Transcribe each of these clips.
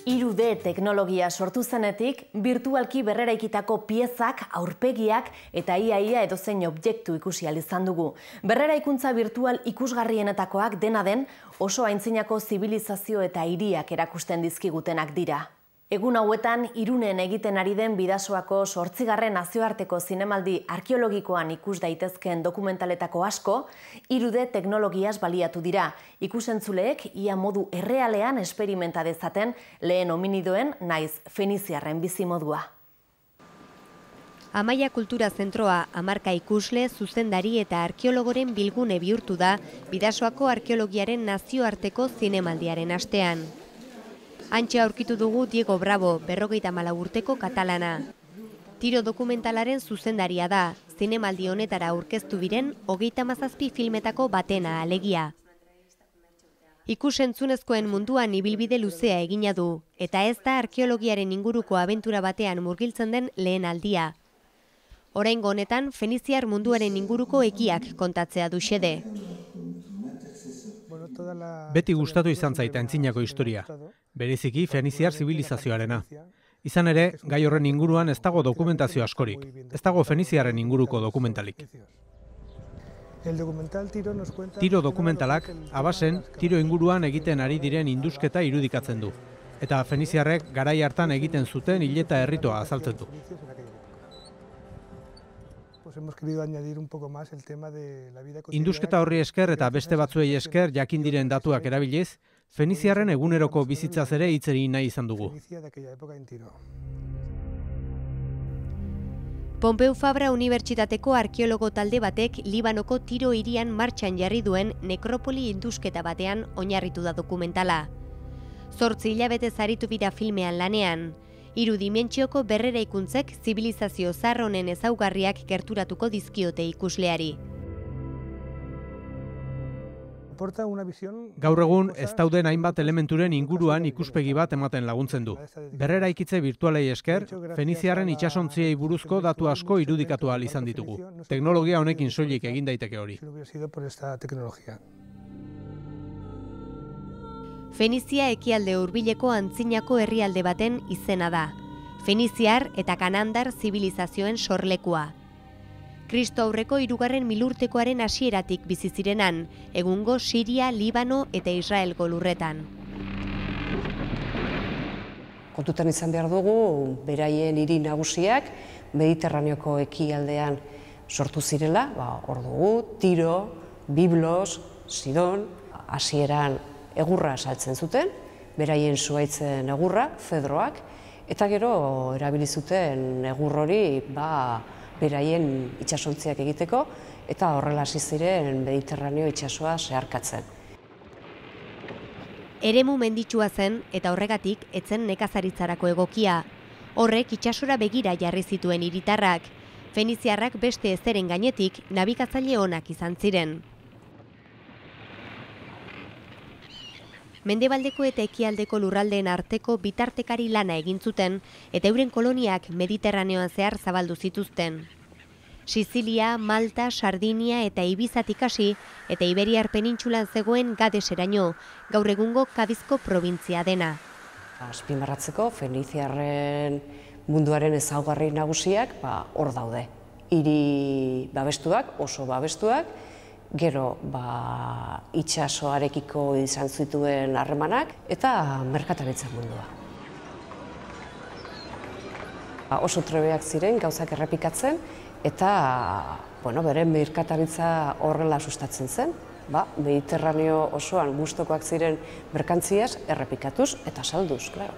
3D teknologia sortu zenetik, virtualki berreraikitako piezak, aurpegiak eta ia edozein objektu ikusi ahal izan dugu. Berreraikuntza virtual ikusgarrienetakoak dena den oso aintzinako zibilizazio eta hiriak erakusten dizkigutenak dira. Egun hauetan, Irunen egiten ari den Bidasoako 8. nazioarteko zinemaldi arkeologikoan ikus daitezkeen dokumentaletako asko, 3D teknologiaz baliatu dira. Ikusentzuleek ia modu errealean esperimenta dezaten lehen hominidoen naiz feniziarren bizimodua. Amaia Kultura Zentroa, 10 ikusle, zuzendari eta arkeologoren bilgune bihurtu da Bidasoako arkeologiaren nazioarteko zinemaldiaren astean. Antxe aurkitu dugu Diego Bravo, 54 urteko katalana. Tiro dokumentalaren zuzendaria da, zinemaldi honetara aurkeztu biren 37 filmetako batena alegia. Ikusentzunezkoen munduan ibilbide luzea egina du, eta ez da arkeologiaren inguruko abentura batean murgiltzen den lehen aldia. Oraingo honetan, feniziar munduaren inguruko egiak kontatzea du xede. Beti gustatu izan zait antzinako historia, bereziki feniziar zibilizazioarena. Izan ere, gai horren inguruan ez dago dokumentazio askorik, ez dago feniziarren inguruko dokumentalik. Tiro dokumentalak, abasen, tiro inguruan egiten ari diren indusketa irudikatzen du, eta feniziarrek garai hartan egiten zuten hileta erritoa azaltzen du. Indusketa horri esker eta beste batzuei esker jakin diren datuak erabiliz, feniziarren eguneroko bizitzaz ere hitz egin nahi izan dugu. Pompeu Fabra Unibertsitateko arkeologo talde batek Libanoko Tiro hirian martxan jarri duen nekropoli indusketa batean oinarritu da dokumentala. 8 hilabete aritu bira filmean lanean. 3 dimentsioko berreraikuntzek zibilizazio zahar honen ezaugarriak gerturatuko dizkiote ikusleari. Gaur egun ez dauden hainbat elementuren inguruan ikuspegi bat ematen laguntzen du. Berreraikitze virtualei esker, feniziarren itsasontziei buruzko datu asko irudikatu ahal izan ditugu. Teknologia honekin soilik egin daiteke hori. Fenizia ekialde hurbileko antzinako herrialde baten izena da. Feniziar eta kanandar zibilizazioen sorlekua. Kristo aurreko 3. milurtekoaren hasieratik bizi zirenan, egungo Siria, Libano eta Israelgo lurretan. Kontutan izan behar dugu, beraien hiri nagusiak Mediterraneoko ekialdean sortu zirela, hor dugu, Tiro, Biblos, Sidon, hasieran egurra saltzen zuten, beraien zuhaitzen egurra, Fedroak, eta gero erabili zuten egur hori beraien itsasontziak egiteko, eta horrela hasi ziren Mediterraneo itsasoa zeharkatzen. Eremu menditsua zen eta horregatik etzen nekazaritzarako egokia. Horrek itsasora begira jarri zituen hiritarrak. Feniziarrak beste ezeren gainetik nabigatzaile onak izan ziren. Mendebaldeko eta ekialdeko lurraldeen arteko bitartekari lana egin zuten eta euren koloniak Mediterraneoan zehar zabaldu zituzten. Sizilia, Malta, Sardinia eta Ibizatik hasi eta Iberiar penintsulan zegoen Gadeseraino, gaur egungo Kadizko probintzia dena. Azpimarratzeko, feniziarren munduaren ezaugarri nagusiak hor daude. Hiri babestuak, oso babestuak, gero itsasoarekiko izan zituen harremanak eta merkataritza mundua. Oso trebeak ziren gauzak errepikatzen eta bere merkataritza horrela sustatzen zen. Mediterraneo osoan gustukoak ziren merkantziaz errepikatuz eta salduz, klaro.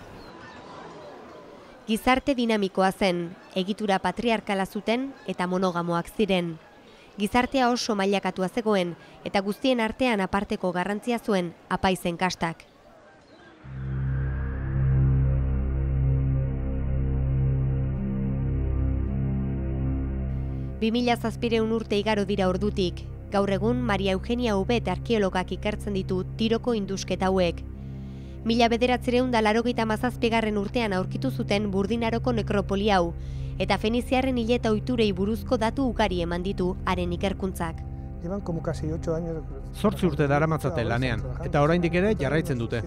Gizarte dinamikoa zen, egitura patriarkala zuten eta monogamoak ziren. Gizartea oso mailakatua zegoen eta guztien artean aparteko garrantzia zuen apaizen kastak. Urte igaro dira ordutik. Gaur egun Maria Eugenia Ubet arkeologak ikertzen ditu Tiroko indusketa hauek. 1987 urtean aurkitu zuten Burdinaroko nekropoli hau, eta feniziarren hileta ohiturei buruzko datu ugari eman ditu haren ikerkuntzak. Llevan como casi 8 años 8 urte daramatzate lanean, eta oraindik ere jarraitzen dute.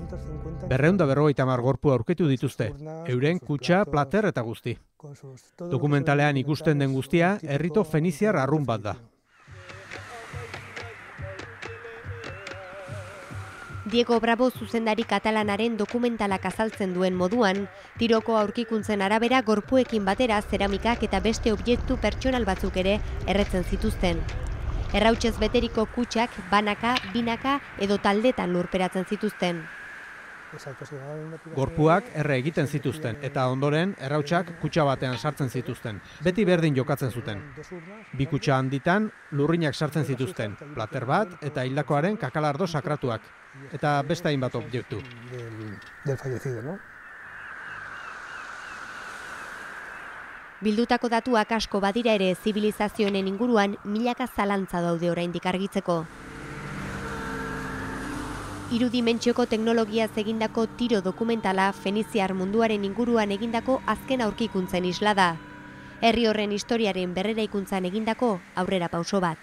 250 gorpu aurkitu dituzte, euren kutxa, plater eta guzti. Dokumentalean ikusten den guztia, errito feniziar arrun bat da. Diego Bravo zuzendari katalanaren dokumentalak azaltzen duen moduan, Tiroko aurkikuntzen arabera gorpuekin batera zeramikak eta beste objektu pertsonal batzuk ere erretzen zituzten. Errautsez beteriko kutxak banaka, binaka edo taldetan lurperatzen zituzten. Gorpuak erre egiten zituzten eta ondoren errautsak kutxa batean sartzen zituzten. Beti berdin jokatzen zuten. Bi kutxa handitan lurrinak sartzen zituzten, plater bat eta hildakoaren kakalardo sakratuak. Eta beste hainbat objektu. Bildutako datuak asko badira ere zibilizazioen inguruan milaka zalantza daude oraindik argitzeko. Irudimentsioko teknologiaz egindako Tiro dokumentala feniziar munduaren inguruan egindako azken aurkikuntzen isla da. Herri horren historiaren berreraikuntzan egindako aurrera pauso bat.